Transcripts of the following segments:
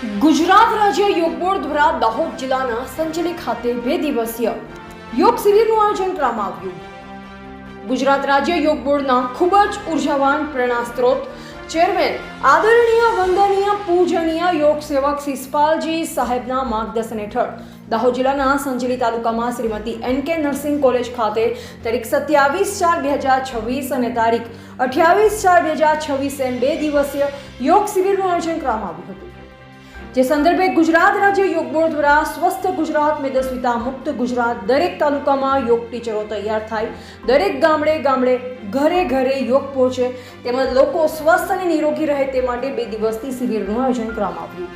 ગુજરાત રાજ્ય યોગ બોર્ડ દ્વારા દાહોદ જિલ્લાના સંજલી ખાતે 2 દિવસીય યોગ શિબિરનું આયોજન કરવામાં આવ્યું। ગુજરાત રાજ્ય યોગ બોર્ડના ખૂબ જ ઉર્જાવાન પ્રેરણા સ્ત્રોત ચેરમેન આદરણીય વંદનીય પૂજનીય યોગ સેવક શિષપાલજી સાહેબના માર્ગદર્શન હેઠળ દાહોદ જિલ્લાના સંજલી તાલુકામાં શ્રીમતી એન.કે. નર્સિંગ કોલેજ ખાતે તારીખ 27/4/2026 અને તારીખ 28/4/2026 એમ 2 દિવસીય યોગ શિબિરનું આયોજન કરવામાં આવ્યું હતું। જે સંદર્ભે ગુજરાત રાજ્ય યોગ બોર્ડ દ્વારા સ્વસ્થ ગુજરાત મેદસ્વીતા મુક્ત ગુજરાત દરેક તાલુકામાં યોગ ટીચરો તૈયાર થાય, દરેક ગામડે ઘરે ઘરે યોગ પહોંચે તેમજ લોકો સ્વસ્થ અને નિરોગી રહે તે માટે 2 દિવસની શિબિરનું આયોજન કરવામાં આવ્યું,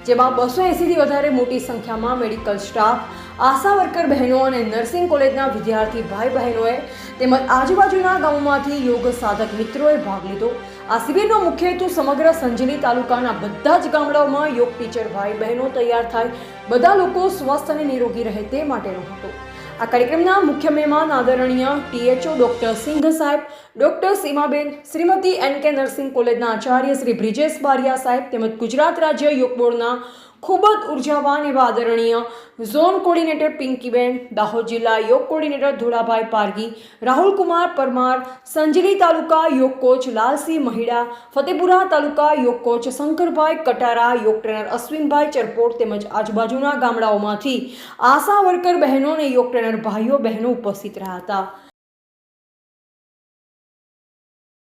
જેમાં 280થી વધારે મોટી સંખ્યામાં મેડિકલ સ્ટાફ, આશા વર્કર બહેનો અને નર્સિંગ કોલેજના વિદ્યાર્થી ભાઈ બહેનોએ તેમજ આજુબાજુના ગામોમાંથી યોગ સાધક મિત્રોએ ભાગ લીધો। આ શિબિરનો મુખ્ય હેતુ સમગ્ર સંજલી તાલુકાના બધા જ ગામડાઓમાં યોગ ટીચર ભાઈ બહેનો તૈયાર થાય, બધા લોકો સ્વસ્થ અને નિરોગી રહે તે માટેનો હતો। આ કાર્યક્રમના મુખ્ય મહેમાન આદરણીય THO ડોક્ટર સિંઘ સાહેબ, ડોક્ટર સીમાબેન, શ્રીમતી એન.કે. નર્સિંગ કોલેજના આચાર્ય શ્રી બ્રિજેશ બારિયા સાહેબ તેમજ ગુજરાત રાજ્ય યોગ બોર્ડના ખૂબ જ ઉર્જાવાન એવા આદરણીય ઝોન કોર્ડિનેટર પિંકીબેન, દાહોદ જિલ્લા યોગ કોર્ડિનેટર ધોળાભાઈ પારગી, રાહુલકુમાર પરમાર, સંજલી તાલુકા યોગ કોચ લાલસિંહ મહિડા, ફતેપુરા તાલુકા યોગ કોચ શંકરભાઈ કટારા, યોગ ટ્રેનર અશ્વિનભાઈ ચરપોટ તેમજ આજુબાજુના ગામડાઓમાંથી આશા વર્કર બહેનો અને યોગ ટ્રેનર ભાઈઓ બહેનો ઉપસ્થિત રહ્યા હતા।